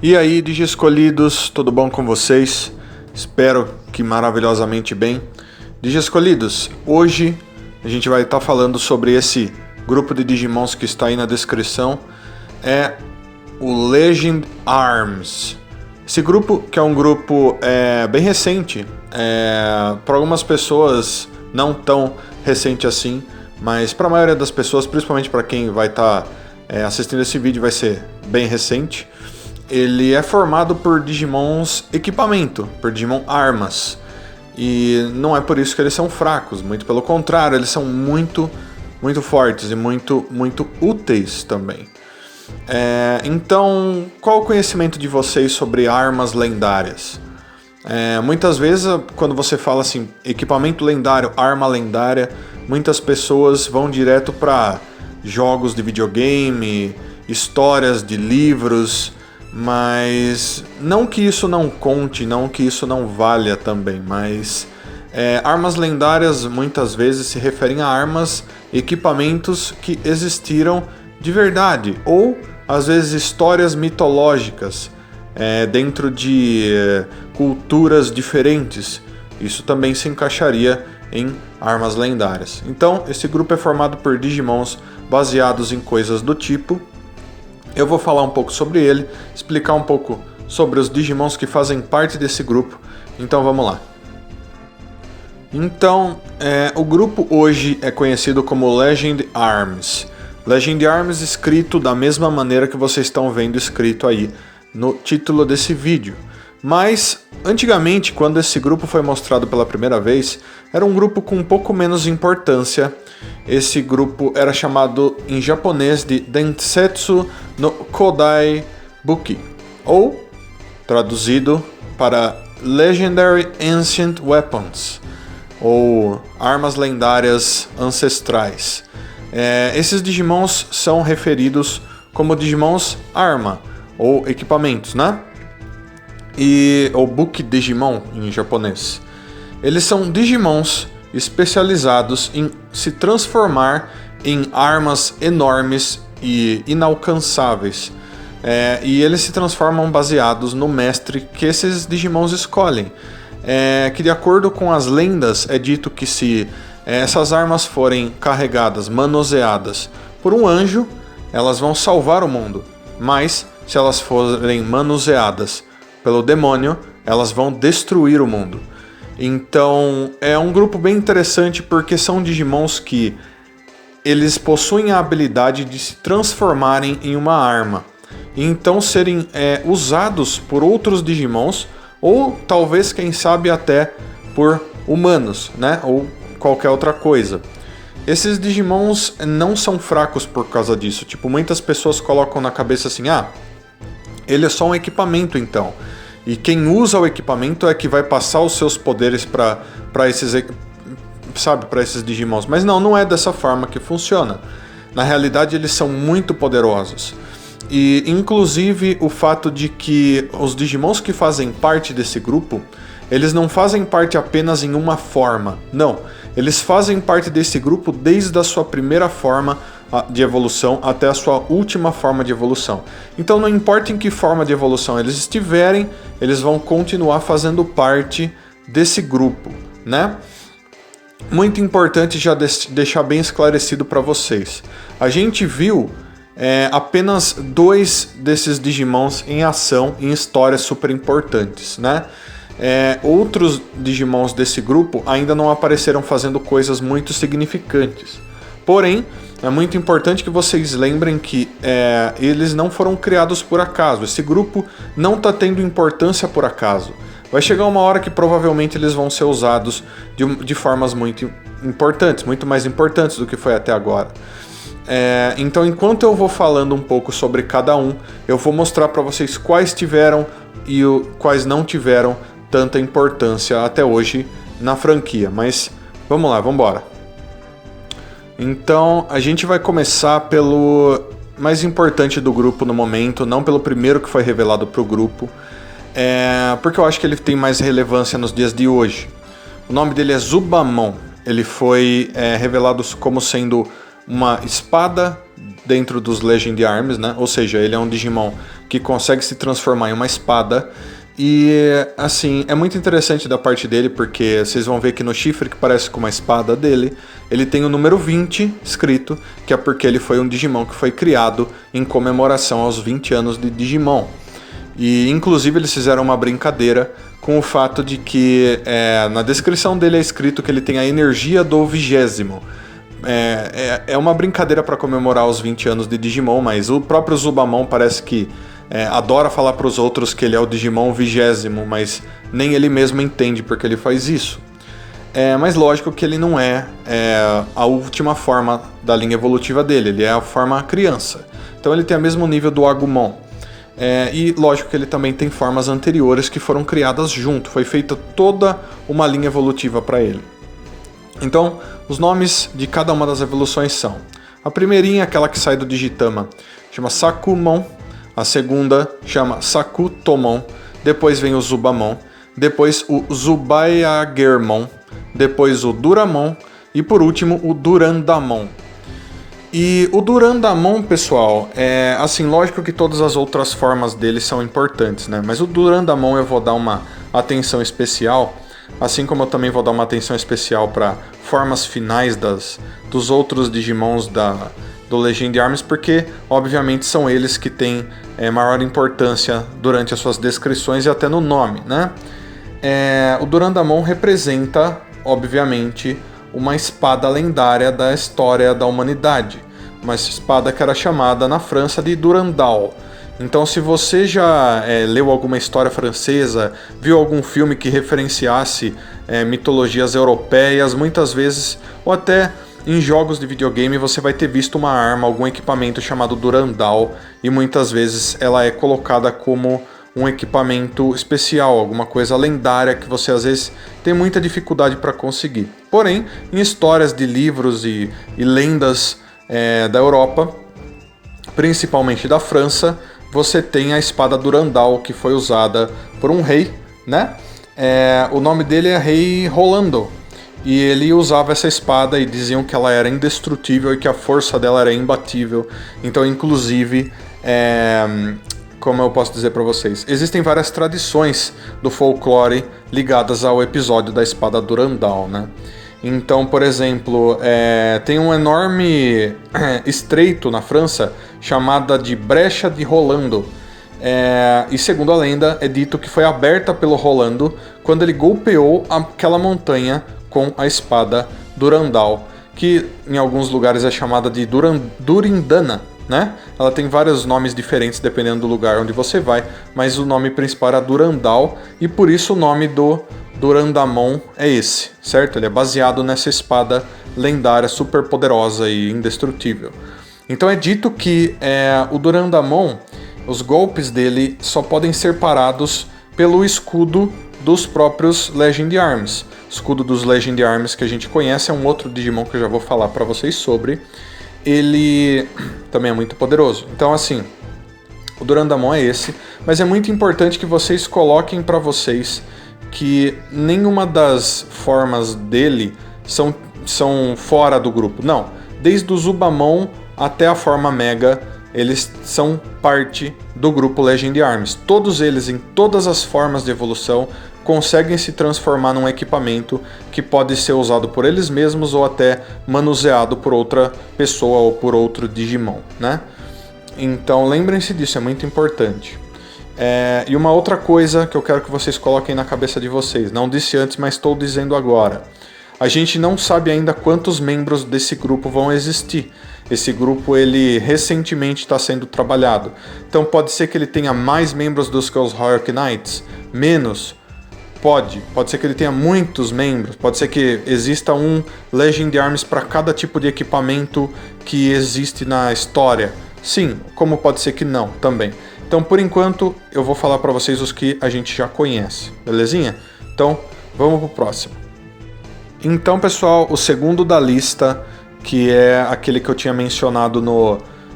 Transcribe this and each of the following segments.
E aí, Digiescolhidos, tudo bom com vocês? Espero que maravilhosamente bem. Digiescolhidos, hoje a gente vai estar falando sobre esse grupo de Digimons que está aí na descrição. É o Legend Arms. Esse grupo, que é um grupo bem recente, para algumas pessoas não tão recente assim, mas para a maioria das pessoas, principalmente para quem vai estar assistindo esse vídeo, vai ser bem recente. Ele é formado por Digimons equipamento, por Digimon armas. E não é por isso que eles são fracos, muito pelo contrário, eles são muito fortes e muito úteis também. Então, qual o conhecimento de vocês sobre armas lendárias? Muitas vezes, quando você fala assim, equipamento lendário, arma lendária, muitas pessoas vão direto para jogos de videogame, histórias de livros, mas não que isso não conte, não que isso não valha também, mas armas lendárias muitas vezes se referem a armas, equipamentos que existiram de verdade, ou às vezes histórias mitológicas dentro de culturas diferentes. Isso também se encaixaria em armas lendárias. Então, esse grupo é formado por Digimons baseados em coisas do tipo. Eu vou falar um pouco sobre ele, explicar um pouco sobre os Digimons que fazem parte desse grupo. Então vamos lá. Então, o grupo hoje é conhecido como Legend Arms. Legend Arms escrito da mesma maneira que vocês estão vendo escrito aí no título desse vídeo. Mas, antigamente, quando esse grupo foi mostrado pela primeira vez, era um grupo com um pouco menos importância. Esse grupo era chamado em japonês de Densetsu no Kodai Buki, ou, traduzido para Legendary Ancient Weapons, ou Armas Lendárias Ancestrais. Esses Digimons são referidos como Digimons Arma, ou equipamentos, né? Ou Buki Digimon em japonês. Eles são Digimons especializados em se transformar em armas enormes e inalcançáveis. E eles se transformam baseados no mestre que esses Digimons escolhem. Que de acordo com as lendas é dito que se essas armas forem carregadas, manuseadas por um anjo, elas vão salvar o mundo. Mas se elas forem manuseadas pelo demônio, elas vão destruir o mundo. Então, é um grupo bem interessante porque são Digimons que eles possuem a habilidade de se transformarem em uma arma. E então serem usados por outros Digimons, ou talvez, quem sabe, até por humanos, né? Ou qualquer outra coisa. Esses Digimons não são fracos por causa disso. Tipo, muitas pessoas colocam na cabeça assim, ele é só um equipamento então. E quem usa o equipamento é que vai passar os seus poderes para esses Digimons. Mas não é dessa forma que funciona. Na realidade, eles são muito poderosos. E, inclusive, o fato de que os Digimons que fazem parte desse grupo, eles não fazem parte apenas em uma forma. Não, eles fazem parte desse grupo desde a sua primeira forma de evolução até a sua última forma de evolução. Então não importa em que forma de evolução eles estiverem, eles vão continuar fazendo parte desse grupo, né? Muito importante já deixar bem esclarecido para vocês. A gente viu apenas 2 desses Digimons em ação em histórias super importantes, né? Outros Digimons desse grupo ainda não apareceram fazendo coisas muito significantes. Porém, é muito importante que vocês lembrem que eles não foram criados por acaso. Esse grupo não está tendo importância por acaso. Vai chegar uma hora que provavelmente eles vão ser usados de formas muito importantes, muito mais importantes do que foi até agora. Então, enquanto eu vou falando um pouco sobre cada um, eu vou mostrar para vocês quais tiveram e quais não tiveram tanta importância até hoje na franquia. Mas vamos lá, vamos embora. Então, a gente vai começar pelo mais importante do grupo no momento, não pelo primeiro que foi revelado para o grupo, porque eu acho que ele tem mais relevância nos dias de hoje. O nome dele é Zubamon. Ele foi revelado como sendo uma espada dentro dos Legend Arms, né? Ou seja, ele é um Digimon que consegue se transformar em uma espada. E assim, é muito interessante da parte dele, porque vocês vão ver que no chifre que parece com uma espada dele, ele tem o número 20 escrito, que é porque ele foi um Digimon que foi criado em comemoração aos 20 anos de Digimon. E inclusive eles fizeram uma brincadeira com o fato de que na descrição dele é escrito que ele tem a energia do 20º. É uma brincadeira para comemorar os 20 anos de Digimon, mas o próprio Zubamon parece que adora falar para os outros que ele é o Digimon 20º, mas nem ele mesmo entende porque ele faz isso. Mas lógico que ele não é a última forma da linha evolutiva dele, ele é a forma criança. Então ele tem o mesmo nível do Agumon. E lógico que ele também tem formas anteriores que foram criadas junto, foi feita toda uma linha evolutiva para ele. Então, os nomes de cada uma das evoluções são: a primeirinha, aquela que sai do Digitama, chama Sakumon, a segunda chama Sakutomon, depois vem o Zubamon, depois o Zubayagermon, depois o Duramon e por último o Durandamon. E o Durandamon, pessoal, assim, lógico que todas as outras formas dele são importantes, né? Mas o Durandamon eu vou dar uma atenção especial, assim como eu também vou dar uma atenção especial para formas finais dos outros Digimons do Legend Arms, porque obviamente são eles que têm maior importância durante as suas descrições e até no nome, né? O Durandamon representa, obviamente, uma espada lendária da história da humanidade, uma espada que era chamada na França de Durandal. Então, se você já leu alguma história francesa, viu algum filme que referenciasse mitologias europeias, muitas vezes, ou até em jogos de videogame, você vai ter visto uma arma, algum equipamento chamado Durandal, e muitas vezes ela é colocada como um equipamento especial, alguma coisa lendária que você às vezes tem muita dificuldade para conseguir. Porém, em histórias de livros e lendas da Europa, principalmente da França, você tem a espada Durandal, que foi usada por um rei, né? O nome dele é Rei Rolando, e ele usava essa espada e diziam que ela era indestrutível e que a força dela era imbatível. Então, inclusive, como eu posso dizer para vocês, existem várias tradições do folclore ligadas ao episódio da espada Durandal, né? Então, por exemplo, tem um enorme estreito na França chamada de Brecha de Rolando. E segundo a lenda, é dito que foi aberta pelo Rolando quando ele golpeou aquela montanha com a espada Durandal, que em alguns lugares é chamada de Durindana, né? Ela tem vários nomes diferentes dependendo do lugar onde você vai, mas o nome principal era Durandal, e por isso o nome do Durandamon é esse, certo? Ele é baseado nessa espada lendária, super poderosa e indestrutível. Então é dito que o Durandamon, os golpes dele só podem ser parados pelo escudo dos próprios Legend Arms. O escudo dos Legend Arms que a gente conhece é um outro Digimon que eu já vou falar para vocês sobre. Ele também é muito poderoso. Então, assim, o Durandamon é esse, mas é muito importante que vocês coloquem para vocês que nenhuma das formas dele são fora do grupo. Não, desde o Zubamon até a forma Mega, eles são parte do grupo Legend Arms. Todos eles, em todas as formas de evolução, conseguem se transformar num equipamento que pode ser usado por eles mesmos ou até manuseado por outra pessoa ou por outro Digimon, né? Então lembrem-se disso, é muito importante. E uma outra coisa que eu quero que vocês coloquem na cabeça de vocês, não disse antes, mas estou dizendo agora. A gente não sabe ainda quantos membros desse grupo vão existir. Esse grupo, ele recentemente está sendo trabalhado. Então pode ser que ele tenha mais membros dos que os Royal Knights, menos. Pode ser que ele tenha muitos membros, pode ser que exista um Legend Arms para cada tipo de equipamento que existe na história. Sim, como pode ser que não, também. Então, por enquanto, eu vou falar para vocês os que a gente já conhece, belezinha? Então, vamos pro próximo. Então, pessoal, o segundo da lista, que é aquele que eu tinha mencionado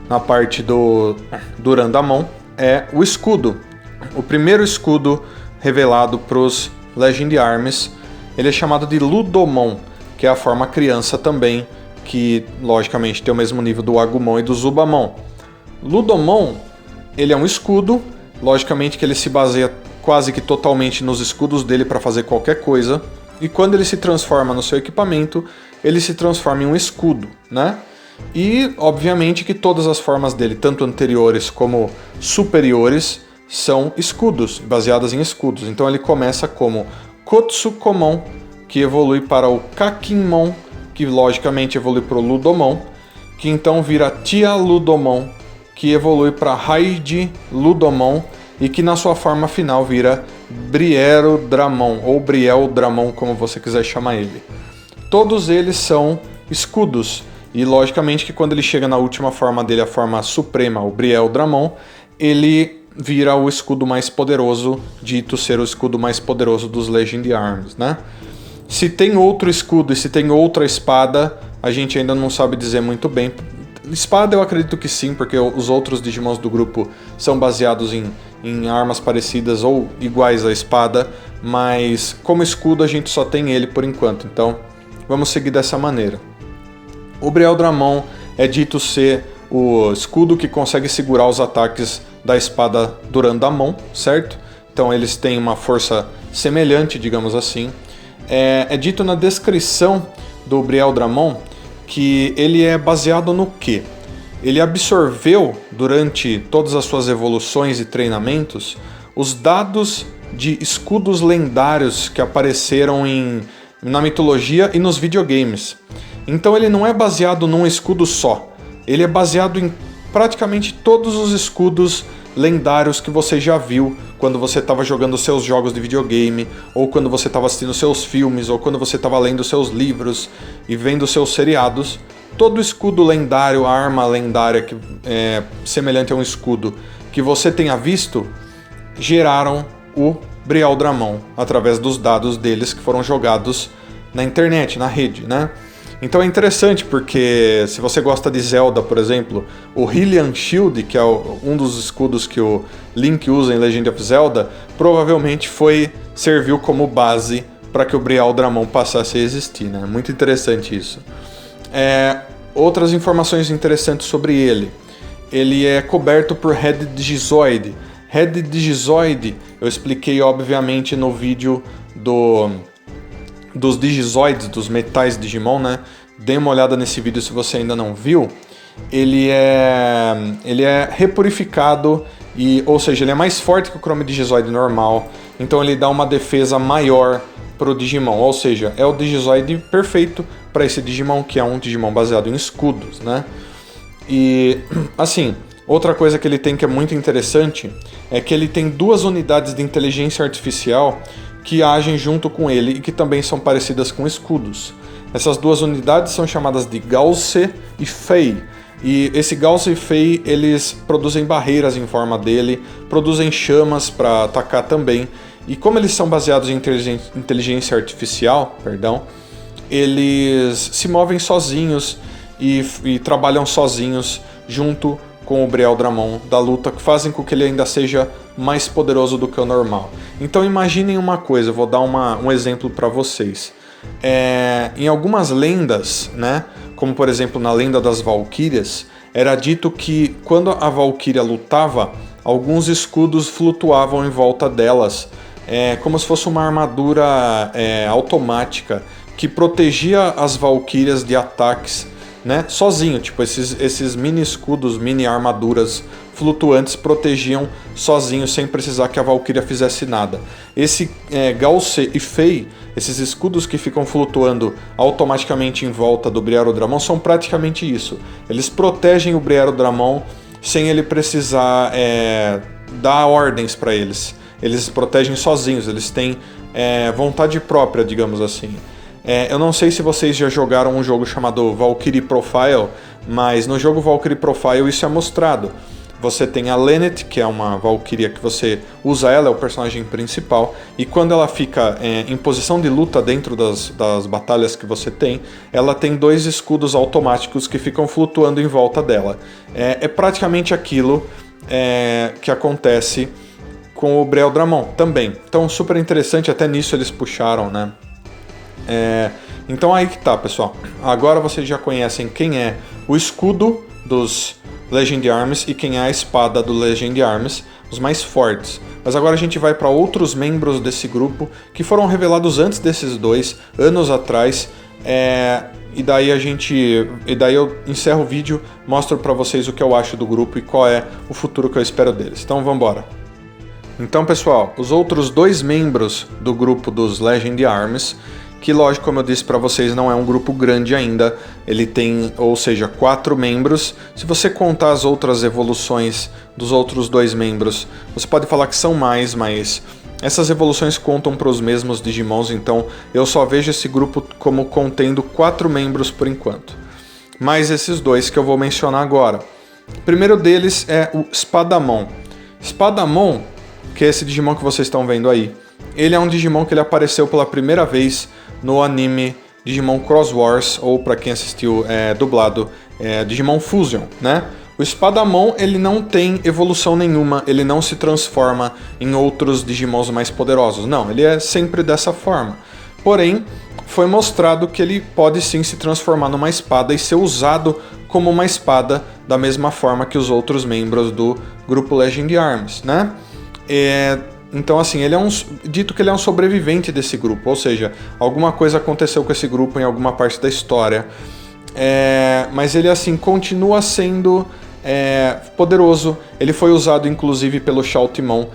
na parte do Durandamon, é o escudo. O primeiro escudo revelado para os Legend Arms, ele é chamado de Ludomon, que é a forma criança também, que logicamente tem o mesmo nível do Agumon e do Zubamon. Ludomon ele é um escudo, logicamente que ele se baseia quase que totalmente nos escudos dele para fazer qualquer coisa, e quando ele se transforma no seu equipamento, ele se transforma em um escudo, né? E, obviamente, que todas as formas dele, tanto anteriores como superiores, são escudos, baseadas em escudos. Então ele começa como Kotsukomon, que evolui para o Kakinmon, que logicamente evolui para o Ludomon, que então vira Tia Ludomon, que evolui para Haiji Ludomon, e que na sua forma final vira Brierodramon, ou Brieldramon, como você quiser chamar ele. Todos eles são escudos, e logicamente que quando ele chega na última forma dele, a forma suprema, o Brieldramon, ele vira o escudo mais poderoso, dito ser o escudo mais poderoso dos Legendary Arms, né? Se tem outro escudo e se tem outra espada, a gente ainda não sabe dizer muito bem. Espada eu acredito que sim, porque os outros Digimons do grupo são baseados em armas parecidas ou iguais à espada, mas como escudo a gente só tem ele por enquanto, então vamos seguir dessa maneira. O Brieldramon é dito ser o escudo que consegue segurar os ataques da espada durando a mão, certo? Então eles têm uma força semelhante, digamos assim. É dito na descrição do Brieldramon que ele é baseado no quê? Ele absorveu, durante todas as suas evoluções e treinamentos, os dados de escudos lendários que apareceram na mitologia e nos videogames. Então ele não é baseado num escudo só, ele é baseado em praticamente todos os escudos lendários que você já viu quando você estava jogando seus jogos de videogame, ou quando você estava assistindo seus filmes, ou quando você estava lendo seus livros e vendo seus seriados. Todo escudo lendário, arma lendária que é semelhante a um escudo que você tenha visto, geraram o Brieldramon através dos dados deles que foram jogados na internet, na rede, né? Então é interessante porque se você gosta de Zelda, por exemplo, o Hylian Shield, que é um dos escudos que o Link usa em Legend of Zelda, provavelmente serviu como base para que o Brieldramon passasse a existir, né? Muito interessante isso. Outras informações interessantes sobre ele. Ele é coberto por Red Digizoid. Red Digizoid eu expliquei obviamente no vídeo dos Digizoids, dos metais Digimon, né? Dê uma olhada nesse vídeo se você ainda não viu. Ele é repurificado, ou seja, ele é mais forte que o Chrome Digizoid normal, então ele dá uma defesa maior para o Digimon, ou seja, é o Digizoid perfeito para esse Digimon, que é um Digimon baseado em escudos, né? E, assim, outra coisa que ele tem que é muito interessante é que ele tem 2 unidades de inteligência artificial que agem junto com ele e que também são parecidas com escudos. Essas 2 unidades são chamadas de Gausse e Fei. E esse Gausse e Fei, eles produzem barreiras em forma dele, produzem chamas para atacar também. E como eles são baseados em inteligência artificial, eles se movem sozinhos e trabalham sozinhos junto com o Brieldramon da luta, que fazem com que ele ainda seja mais poderoso do que o normal. Então imaginem uma coisa, eu vou dar um exemplo para vocês. Em algumas lendas, né, como por exemplo na lenda das Valquírias, era dito que quando a Valquíria lutava, alguns escudos flutuavam em volta delas, como se fosse uma armadura automática que protegia as Valquírias de ataques, né, sozinho. Tipo, esses mini escudos, mini armaduras flutuantes protegiam sozinho, sem precisar que a Valquíria fizesse nada. Esse Gausse e Fei, esses escudos que ficam flutuando automaticamente em volta do Brieldramon, são praticamente isso. Eles protegem o Brieldramon sem ele precisar dar ordens para eles. Eles protegem sozinhos, eles têm vontade própria, digamos assim. Eu não sei se vocês já jogaram um jogo chamado Valkyrie Profile, mas no jogo Valkyrie Profile isso é mostrado. Você tem a Lenneth, que é uma Valkyria que você usa ela, é o personagem principal, e quando ela fica em posição de luta dentro das batalhas que você tem, ela tem 2 escudos automáticos que ficam flutuando em volta dela. É praticamente aquilo que acontece com o Brieldramon também. Então super interessante, até nisso eles puxaram, né? Então aí que tá, pessoal. Agora vocês já conhecem quem é o escudo dos Legend Arms e quem é a espada do Legend Arms, os mais fortes. Mas agora a gente vai para outros membros desse grupo que foram revelados antes desses dois, anos atrás. E daí eu encerro o vídeo, mostro para vocês o que eu acho do grupo e qual é o futuro que eu espero deles. Então vamos embora. Então pessoal, os outros dois membros do grupo dos Legend Arms, que lógico, como eu disse para vocês, não é um grupo grande ainda, ele tem, ou seja, 4 membros. Se você contar as outras evoluções dos outros dois membros, você pode falar que são mais, mas essas evoluções contam para os mesmos Digimons, então eu só vejo esse grupo como contendo 4 membros por enquanto. Mais esses dois que eu vou mencionar agora. O primeiro deles é o Spadamon. Spadamon, que é esse Digimon que vocês estão vendo aí, ele é um Digimon que ele apareceu pela primeira vez no anime Digimon Cross Wars, ou para quem assistiu dublado, Digimon Fusion, né? O Spadamon, ele não tem evolução nenhuma, ele não se transforma em outros Digimons mais poderosos, não, ele é sempre dessa forma. Porém, foi mostrado que ele pode sim se transformar numa espada e ser usado como uma espada da mesma forma que os outros membros do grupo Legend Arms, né? Então assim, dito que ele é um sobrevivente desse grupo, ou seja, alguma coisa aconteceu com esse grupo em alguma parte da história, mas ele assim continua sendo poderoso. Ele foi usado inclusive pelo Shoutmon.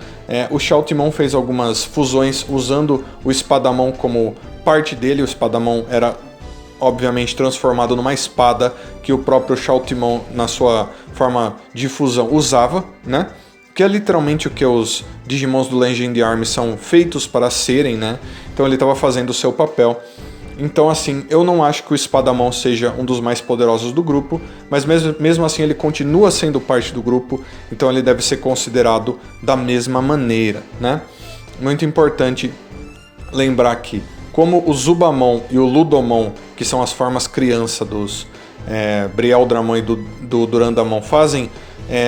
O Shoutmon fez algumas fusões usando o Spadamon como parte dele. O Spadamon era obviamente transformado numa espada que o próprio Shoutmon, na sua forma de fusão, usava, né? Que é literalmente o que os Digimons do Legend Arms são feitos para serem, né? Então ele estava fazendo o seu papel. Então assim, eu não acho que o Spadamon seja um dos mais poderosos do grupo, mas mesmo assim ele continua sendo parte do grupo, então ele deve ser considerado da mesma maneira, né? Muito importante lembrar que, como o Zubamon e o Ludomon, que são as formas criança dos Brieldramon e do Durandamon,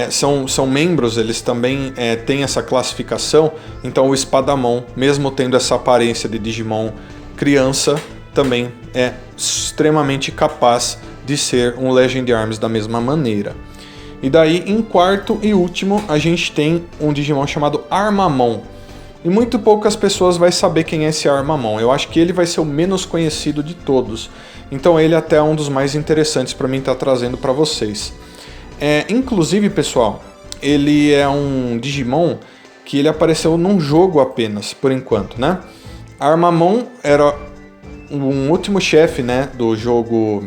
são membros, eles também têm essa classificação. Então o Spadamon, mesmo tendo essa aparência de Digimon criança, também é extremamente capaz de ser um Legend Arms da mesma maneira. E daí, em quarto e último, a gente tem um Digimon chamado Armamon. E muito poucas pessoas vão saber quem é esse Armamon. Eu acho que ele vai ser o menos conhecido de todos. Então ele até é um dos mais interessantes para mim estar trazendo para vocês. Inclusive, pessoal, ele é um Digimon que ele apareceu num jogo apenas, por enquanto, né? Armamon era um último chefe, né, do jogo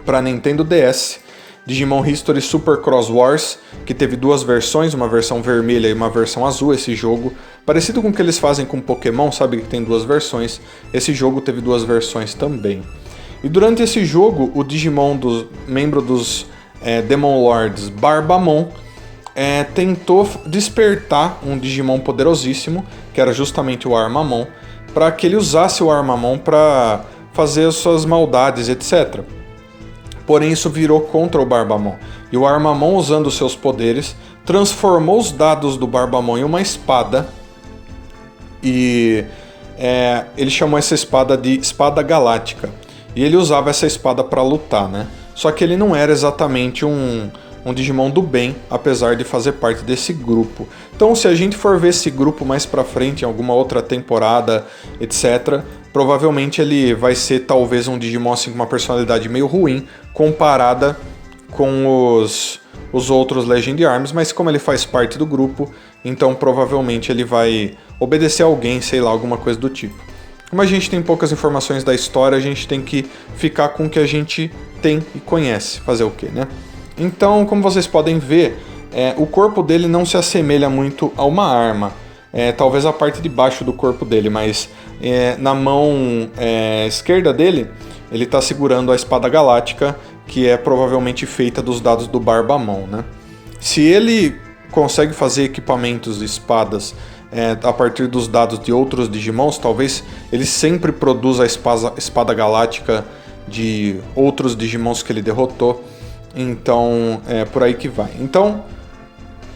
para Nintendo DS, Digimon History Super Cross Wars, que teve 2 versões, uma versão vermelha e uma versão azul. Esse jogo, parecido com o que eles fazem com Pokémon, sabe que tem 2 versões, esse jogo teve 2 versões também. E durante esse jogo, o Digimon membro dos Demon Lords, Barbamon, tentou despertar um Digimon poderosíssimo, que era justamente o Armamon, para que ele usasse o Armamon para fazer as suas maldades, etc. Porém, isso virou contra o Barbamon. E o Armamon, usando seus poderes, transformou os dados do Barbamon em uma espada. E ele chamou essa espada de Espada Galáctica. E ele usava essa espada para lutar, né? Só que ele não era exatamente um Digimon do bem, apesar de fazer parte desse grupo. Então, se a gente for ver esse grupo mais pra frente, em alguma outra temporada, etc., provavelmente ele vai ser talvez um Digimon assim, com uma personalidade meio ruim, comparada com os outros Legend Arms, mas como ele faz parte do grupo, então provavelmente ele vai obedecer a alguém, sei lá, alguma coisa do tipo. Como a gente tem poucas informações da história, a gente tem que ficar com o que a gente tem e conhece. Fazer o quê, né? Então, como vocês podem ver, o corpo dele não se assemelha muito a uma arma. Talvez a parte de baixo do corpo dele, mas na mão esquerda dele, ele está segurando a espada galáctica, que é provavelmente feita dos dados do Barbamon, né? Se ele consegue fazer equipamentos de espadas a partir dos dados de outros Digimons, talvez ele sempre produza a espada galáctica de outros Digimons que ele derrotou. Então, é por aí que vai. Então,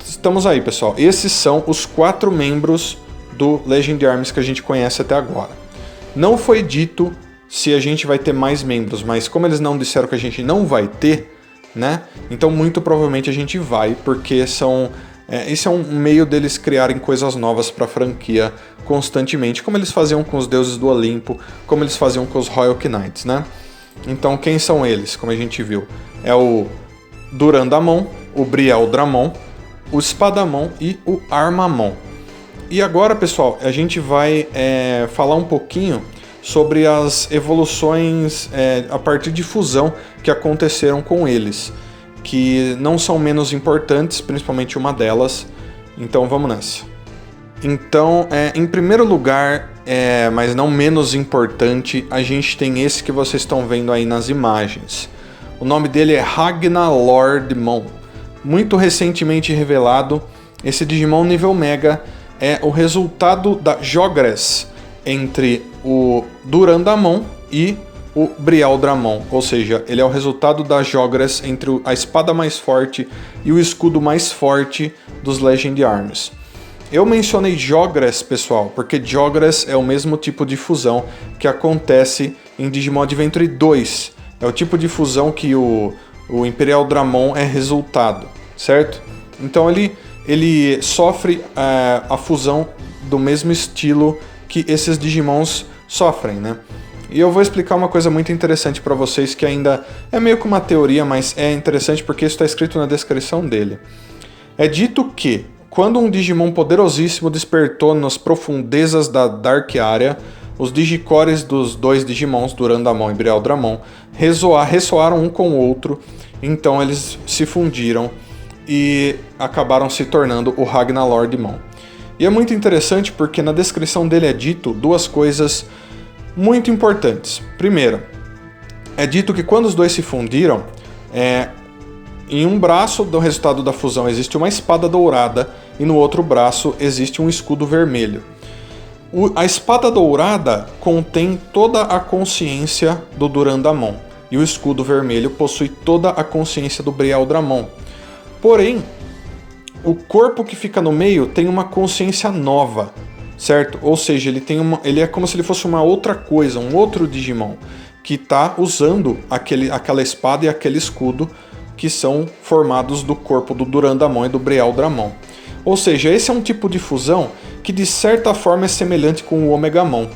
estamos aí, pessoal. Esses são os 4 membros do Legend Arms que a gente conhece até agora. Não foi dito se a gente vai ter mais membros, mas como eles não disseram que a gente não vai ter, né? Então muito provavelmente a gente vai, porque esse é um meio deles criarem coisas novas para a franquia constantemente, como eles faziam com os deuses do Olimpo, como eles faziam com os Royal Knights, né? Então quem são eles, como a gente viu? É o Durandamon, o Brieldramon, o Espadamon e o Armamon. E agora, pessoal, a gente vai falar um pouquinho sobre as evoluções a partir de fusão que aconteceram com eles, que não são menos importantes, principalmente uma delas. Então vamos nessa. Então, em primeiro lugar, mas não menos importante, a gente tem esse que vocês estão vendo aí nas imagens. O nome dele é Ragnalordmon. Muito recentemente revelado, esse Digimon nível Mega é o resultado da Jogress entre o Durandamon e o Brialdramon, ou seja, ele é o resultado da Jogress entre a espada mais forte e o escudo mais forte dos Legend Arms. Eu mencionei Jogress, pessoal, porque Jogress é o mesmo tipo de fusão que acontece em Digimon Adventure 2. É o tipo de fusão que o Imperial Dramon é resultado, certo? Então ele sofre a fusão do mesmo estilo que esses Digimons sofrem, né? E eu vou explicar uma coisa muito interessante para vocês, que ainda é meio que uma teoria, mas é interessante porque isso está escrito na descrição dele. É dito que, quando um Digimon poderosíssimo despertou nas profundezas da Dark Area, os Digicores dos dois Digimons, Durandamon e Brialdramon, ressoaram um com o outro, então eles se fundiram e acabaram se tornando o Ragnalordmon. E é muito interessante porque na descrição dele é dito duas coisas muito importantes. Primeiro, é dito que quando os dois se fundiram, em um braço do resultado da fusão existe uma espada dourada e no outro braço existe um escudo vermelho. A espada dourada contém toda a consciência do Durandamon e o escudo vermelho possui toda a consciência do Brialdramon. Porém, o corpo que fica no meio tem uma consciência nova, certo? Ou seja, ele é como se ele fosse uma outra coisa, um outro Digimon, que está usando aquela espada e aquele escudo que são formados do corpo do Durandamon e do Brialdramon. Ou seja, esse é um tipo de fusão que de certa forma é semelhante com o Omegamon,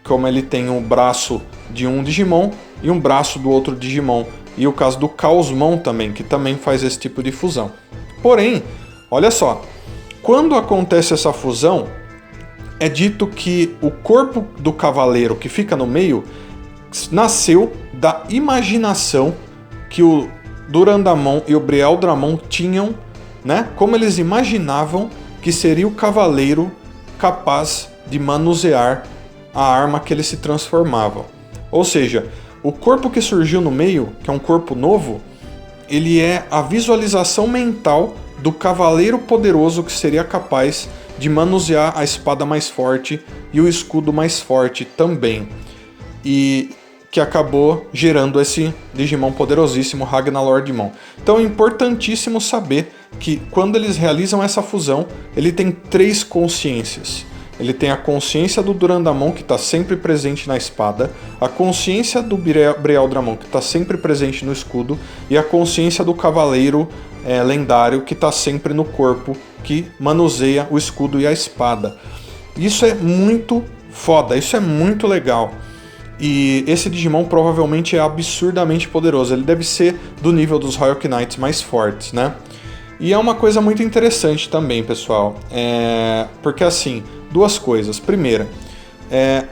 como ele tem o braço de um Digimon e um braço do outro Digimon, e o caso do Chaosmon também, que também faz esse tipo de fusão. Porém, olha só, quando acontece essa fusão, é dito que o corpo do cavaleiro que fica no meio nasceu da imaginação que o Durandamon e o Brialdramon tinham, né? Como eles imaginavam que seria o cavaleiro capaz de manusear a arma que eles se transformavam. Ou seja, o corpo que surgiu no meio, que é um corpo novo, ele é a visualização mental do cavaleiro poderoso que seria capaz de manusear a espada mais forte e o escudo mais forte também. E que acabou gerando esse Digimon poderosíssimo, Ragnalordmon. Então é importantíssimo saber que quando eles realizam essa fusão, ele tem 3 consciências. Ele tem a consciência do Durandamon, que está sempre presente na espada, a consciência do Brialdramon, que está sempre presente no escudo, e a consciência do cavaleiro lendário, que está sempre no corpo, que manuseia o escudo e a espada. Isso é muito foda, isso é muito legal. E esse Digimon provavelmente é absurdamente poderoso. Ele deve ser do nível dos Royal Knights mais fortes, né? E é uma coisa muito interessante também, pessoal. Porque assim, duas coisas. Primeira,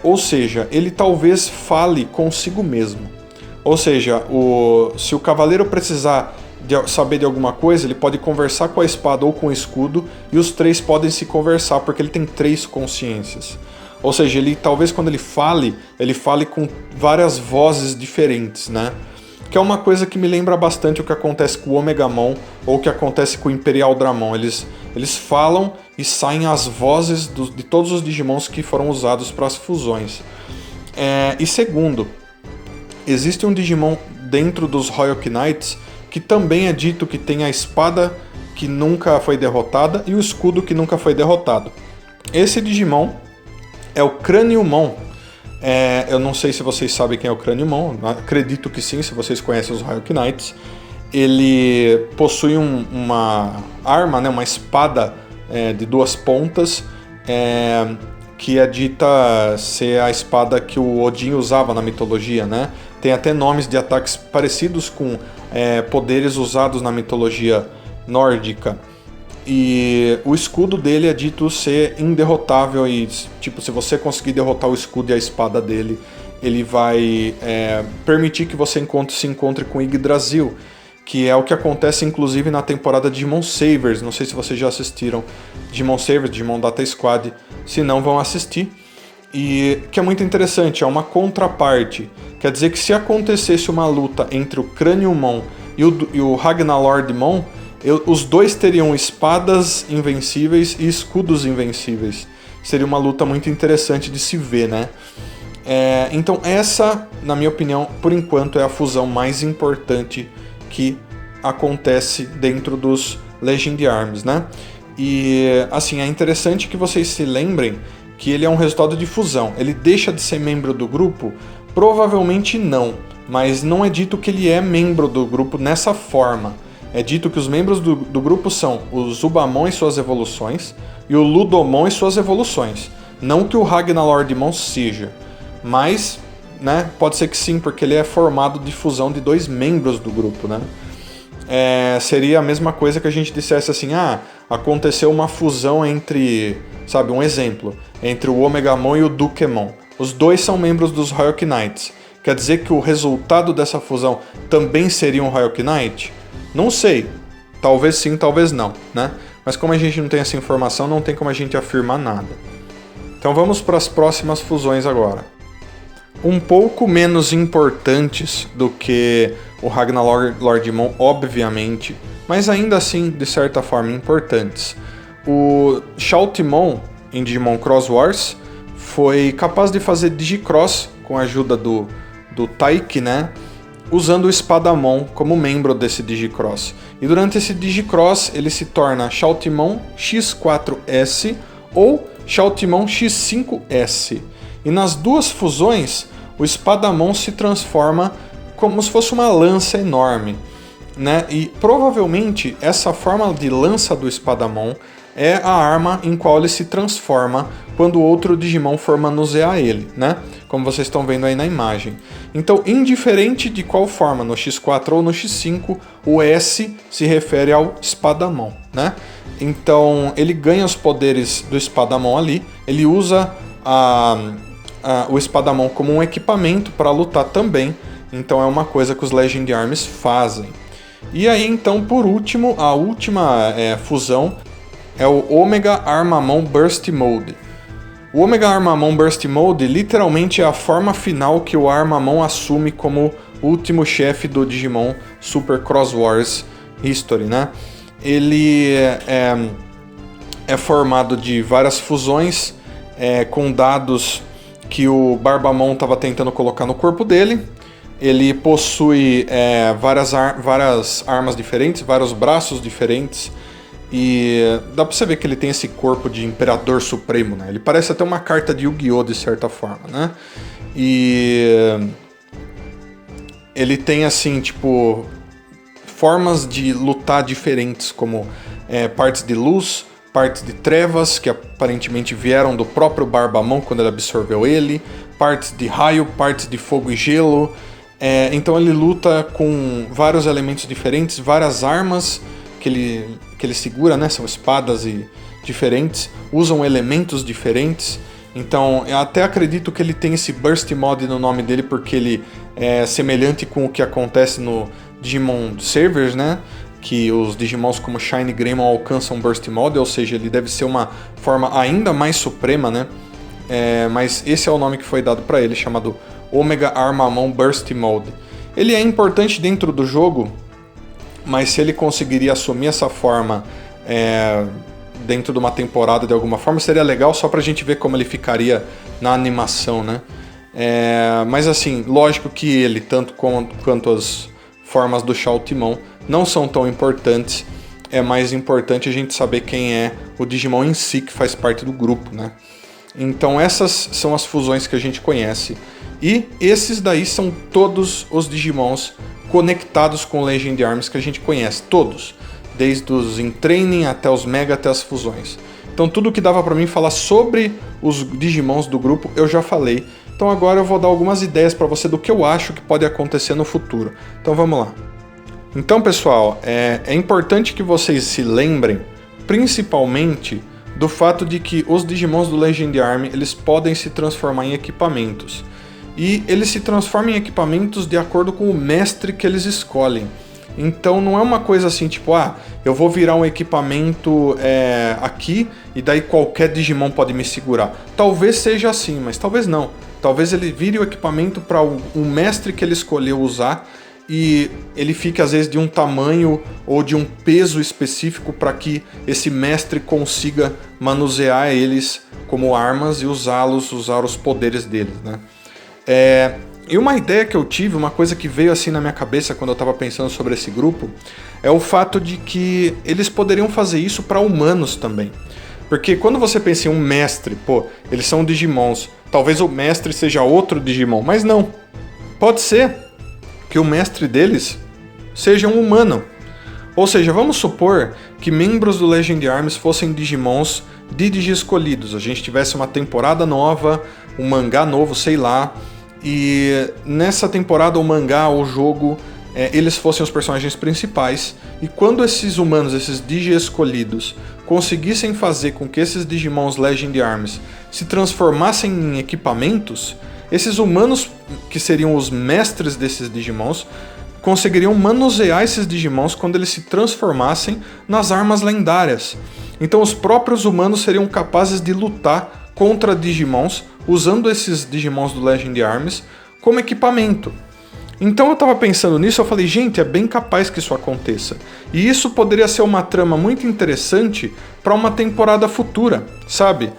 ou seja, ele talvez fale consigo mesmo. Ou seja, se o cavaleiro precisar saber de alguma coisa, ele pode conversar com a espada ou com o escudo, e os 3 podem se conversar, porque ele tem 3 consciências. Ou seja, talvez quando ele fale com várias vozes diferentes, né? Que é uma coisa que me lembra bastante o que acontece com o Omegamon ou o que acontece com o Imperial Dramon. Eles falam e saem as vozes de todos os Digimons que foram usados para as fusões. E segundo, existe um Digimon dentro dos Royal Knights que também é dito que tem a espada que nunca foi derrotada e o escudo que nunca foi derrotado. Esse Digimon é o Craniumon. Eu não sei se vocês sabem quem é o Craniumon, acredito que sim, se vocês conhecem os Royal Knights. ele possui uma arma, né, uma espada de 2 pontas, que é dita ser a espada que o Odin usava na mitologia, né? Tem até nomes de ataques parecidos com poderes usados na mitologia nórdica. E o escudo dele é dito ser inderrotável e, tipo, se você conseguir derrotar o escudo e a espada dele, ele vai permitir que você se encontre com Yggdrasil, que é o que acontece inclusive na temporada de Digimon Savers. Não sei se vocês já assistiram Digimon Savers, Digimon Data Squad, se não, vão assistir. E que é muito interessante, é uma contraparte. Quer dizer que se acontecesse uma luta entre o Craniumon e o Ragnalordmon, os dois teriam espadas invencíveis e escudos invencíveis. Seria uma luta muito interessante de se ver, né? Então essa, na minha opinião, por enquanto é a fusão mais importante que acontece dentro dos Legend Arms, né? E assim, é interessante que vocês se lembrem que ele é um resultado de fusão. Ele deixa de ser membro do grupo? Provavelmente não, mas não é dito que ele é membro do grupo nessa forma. É dito que os membros do grupo são o Zubamon e suas evoluções e o Ludomon e suas evoluções. Não que o Ragnalordmon seja, mas, né, pode ser que sim, porque ele é formado de fusão de 2 membros do grupo, né? Seria a mesma coisa que a gente dissesse assim, aconteceu uma fusão entre, sabe, um exemplo, entre o Omegamon e o Dukemon. Os dois são membros dos Royal Knights. Quer dizer que o resultado dessa fusão também seria um Royal Knight? Não sei. Talvez sim, talvez não, né? Mas como a gente não tem essa informação, não tem como a gente afirmar nada. Então vamos para as próximas fusões agora. Um pouco menos importantes do que o Ragnalordmon, obviamente, mas ainda assim, de certa forma, importantes. O Shoutmon, em Digimon Cross Wars, foi capaz de fazer Digicross com a ajuda do Taiki, né? Usando o Espadamon como membro desse Digicross. E durante esse Digicross, ele se torna Shoutmon X4S ou Shoutmon X5S. E nas duas fusões, o Espadamon se transforma como se fosse uma lança enorme, né? E provavelmente essa forma de lança do Espadamon é a arma em qual ele se transforma quando outro Digimon for manusear ele, né? Como vocês estão vendo aí na imagem. Então, indiferente de qual forma, no X4 ou no X5, o S se refere ao Espadamon, né? Então, ele ganha os poderes do Espadamon ali, ele usa o Espadamon como um equipamento para lutar também, então é uma coisa que os Legend Arms fazem. E aí, então, por último, a última fusão é o Omega Armamon Burst Mode. O Omega Armamon Burst Mode literalmente é a forma final que o Armamon assume como último chefe do Digimon Super Cross Wars History, né? Ele é formado de várias fusões com dados que o Barbamon estava tentando colocar no corpo dele. Ele possui várias armas diferentes, vários braços diferentes. E dá pra você ver que ele tem esse corpo de Imperador Supremo, né? Ele parece até uma carta de Yu-Gi-Oh! De certa forma, né? E ele tem, assim, tipo, formas de lutar diferentes, como partes de luz, partes de trevas, que aparentemente vieram do próprio Barbamon quando ele absorveu ele, partes de raio, partes de fogo e gelo. Então ele luta com vários elementos diferentes, várias armas que ele segura, né? São espadas diferentes, usam elementos diferentes. Então eu até acredito que ele tem esse Burst Mode no nome dele porque ele é semelhante com o que acontece no Digimon Savers, né? Que os Digimons como Shiny Greymon alcançam Burst Mode, ou seja, ele deve ser uma forma ainda mais suprema, né? Mas esse é o nome que foi dado para ele, chamado Omega Armamon Burst Mode. Ele é importante dentro do jogo, mas se ele conseguiria assumir essa forma dentro de uma temporada de alguma forma, seria legal só pra gente ver como ele ficaria na animação, né? Mas assim, lógico que ele, tanto quanto as formas do Shoutmon, não são tão importantes. É mais importante a gente saber quem é o Digimon em si que faz parte do grupo, né? Então essas são as fusões que a gente conhece. E esses daí são todos os Digimons conectados com Legend Arms que a gente conhece, todos, desde os em training até os mega, até as fusões. Então tudo que dava pra mim falar sobre os Digimons do grupo eu já falei. Então agora eu vou dar algumas ideias pra você do que eu acho que pode acontecer no futuro. Então vamos lá. Então pessoal, é importante que vocês se lembrem, principalmente, do fato de que os Digimons do Legend Arm, eles podem se transformar em equipamentos. E eles se transformam em equipamentos de acordo com o mestre que eles escolhem. Então não é uma coisa assim, tipo, eu vou virar um equipamento aqui e daí qualquer Digimon pode me segurar. Talvez seja assim, mas talvez não. Talvez ele vire o equipamento para o mestre que ele escolheu usar e ele fique às vezes de um tamanho ou de um peso específico para que esse mestre consiga manusear eles como armas e usar os poderes deles, né? E uma ideia que eu tive, uma coisa que veio assim na minha cabeça quando eu estava pensando sobre esse grupo, é o fato de que eles poderiam fazer isso para humanos também. Porque quando você pensa em um mestre, eles são Digimons, talvez o mestre seja outro Digimon, mas não. Pode ser que o mestre deles seja um humano. Ou seja, vamos supor que membros do Legend Arms fossem Digimons de Digi escolhidos. A gente tivesse uma temporada nova, um mangá novo, sei lá, e nessa temporada, o mangá ou o jogo, eles fossem os personagens principais, e quando esses humanos, esses Digi escolhidos, conseguissem fazer com que esses Digimons Legend Arms se transformassem em equipamentos, esses humanos, que seriam os mestres desses Digimons, conseguiriam manusear esses Digimons quando eles se transformassem nas armas lendárias. Então os próprios humanos seriam capazes de lutar contra Digimons, usando esses Digimons do Legend Arms como equipamento. Então eu tava pensando nisso, eu falei, gente, é bem capaz que isso aconteça. E isso poderia ser uma trama muito interessante para uma temporada futura, sabe?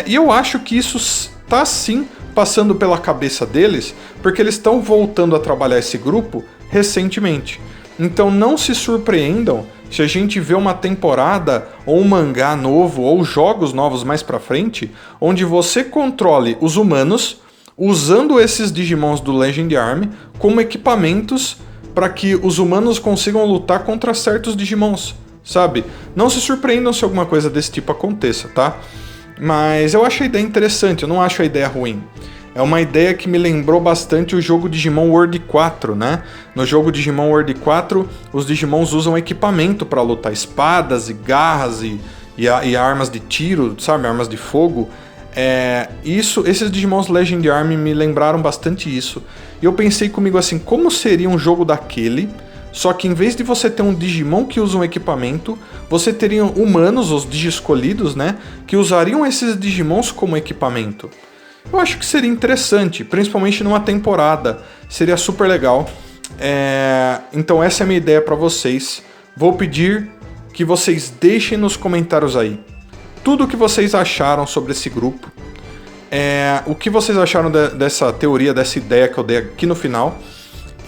E eu acho que isso está sim passando pela cabeça deles, porque eles estão voltando a trabalhar esse grupo recentemente. Então não se surpreendam se a gente vê uma temporada ou um mangá novo ou jogos novos mais pra frente, onde você controle os humanos usando esses Digimons do Legend Arm como equipamentos para que os humanos consigam lutar contra certos Digimons, sabe? Não se surpreendam se alguma coisa desse tipo aconteça, tá? Mas eu acho a ideia interessante, eu não acho a ideia ruim. É uma ideia que me lembrou bastante o jogo Digimon World 4, né? No jogo Digimon World 4, os Digimons usam equipamento para lutar, espadas e garras e armas de tiro, sabe? Armas de fogo. Esses Digimons Legend Arm me lembraram bastante isso. E eu pensei comigo assim, como seria um jogo daquele, só que em vez de você ter um Digimon que usa um equipamento, você teria humanos, os Digi-escolhidos, né? Que usariam esses Digimons como equipamento. Eu acho que seria interessante, principalmente numa temporada. Seria super legal. Então essa é a minha ideia para vocês. Vou pedir que vocês deixem nos comentários aí tudo o que vocês acharam sobre esse grupo. O que vocês acharam dessa teoria, dessa ideia que eu dei aqui no final.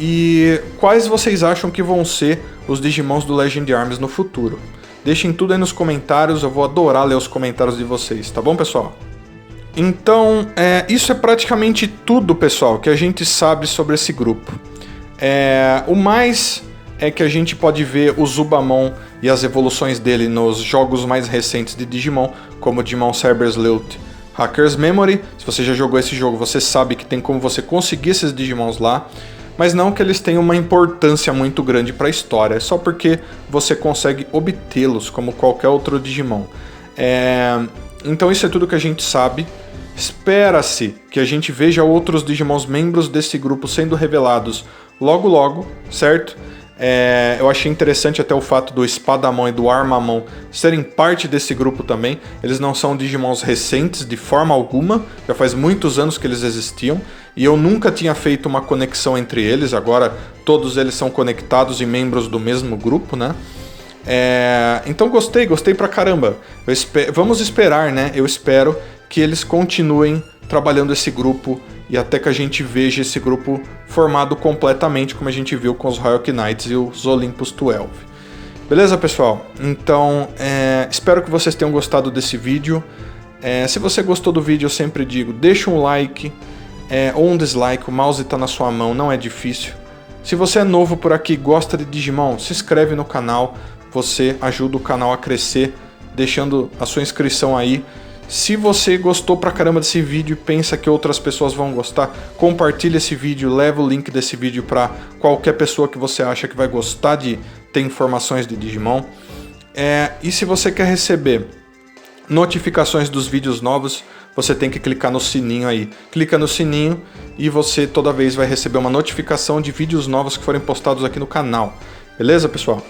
E quais vocês acham que vão ser os Digimons do Legend Arms no futuro. Deixem tudo aí nos comentários, eu vou adorar ler os comentários de vocês, tá bom, pessoal? Então, isso é praticamente tudo, pessoal, que a gente sabe sobre esse grupo. O mais é que a gente pode ver o Zubamon e as evoluções dele nos jogos mais recentes de Digimon, como Digimon Cyber Sleuth Hacker's Memory. Se você já jogou esse jogo, você sabe que tem como você conseguir esses Digimons lá, mas não que eles tenham uma importância muito grande para a história, é só porque você consegue obtê-los como qualquer outro Digimon. Então isso é tudo que a gente sabe. Espera-se que a gente veja outros Digimons membros desse grupo sendo revelados logo logo, certo? Eu achei interessante até o fato do Espadamon e do Armamon serem parte desse grupo também. Eles não são Digimons recentes de forma alguma, já faz muitos anos que eles existiam, e eu nunca tinha feito uma conexão entre eles, agora todos eles são conectados e membros do mesmo grupo, né? Então gostei pra caramba. Vamos esperar, né? Eu espero que eles continuem trabalhando esse grupo e até que a gente veja esse grupo formado completamente, como a gente viu com os Royal Knights e os Olympus 12. Beleza, pessoal? Então, espero que vocês tenham gostado desse vídeo. Se você gostou do vídeo, eu sempre digo, deixa um like ou um dislike, o mouse está na sua mão, não é difícil. Se você é novo por aqui, gosta de Digimon, se inscreve no canal, você ajuda o canal a crescer, deixando a sua inscrição aí. Se você gostou pra caramba desse vídeo e pensa que outras pessoas vão gostar, compartilha esse vídeo, leva o link desse vídeo pra qualquer pessoa que você acha que vai gostar de ter informações de Digimon. E se você quer receber notificações dos vídeos novos, você tem que clicar no sininho aí. Clica no sininho e você toda vez vai receber uma notificação de vídeos novos que forem postados aqui no canal. Beleza, pessoal?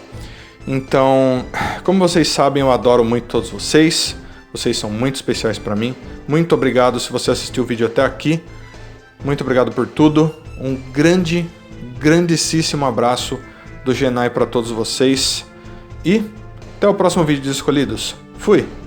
Então, como vocês sabem, eu adoro muito todos vocês. Vocês são muito especiais para mim. Muito obrigado se você assistiu o vídeo até aqui. Muito obrigado por tudo. Um grandíssimo abraço do Genai para todos vocês. E até o próximo vídeo de Escolhidos. Fui!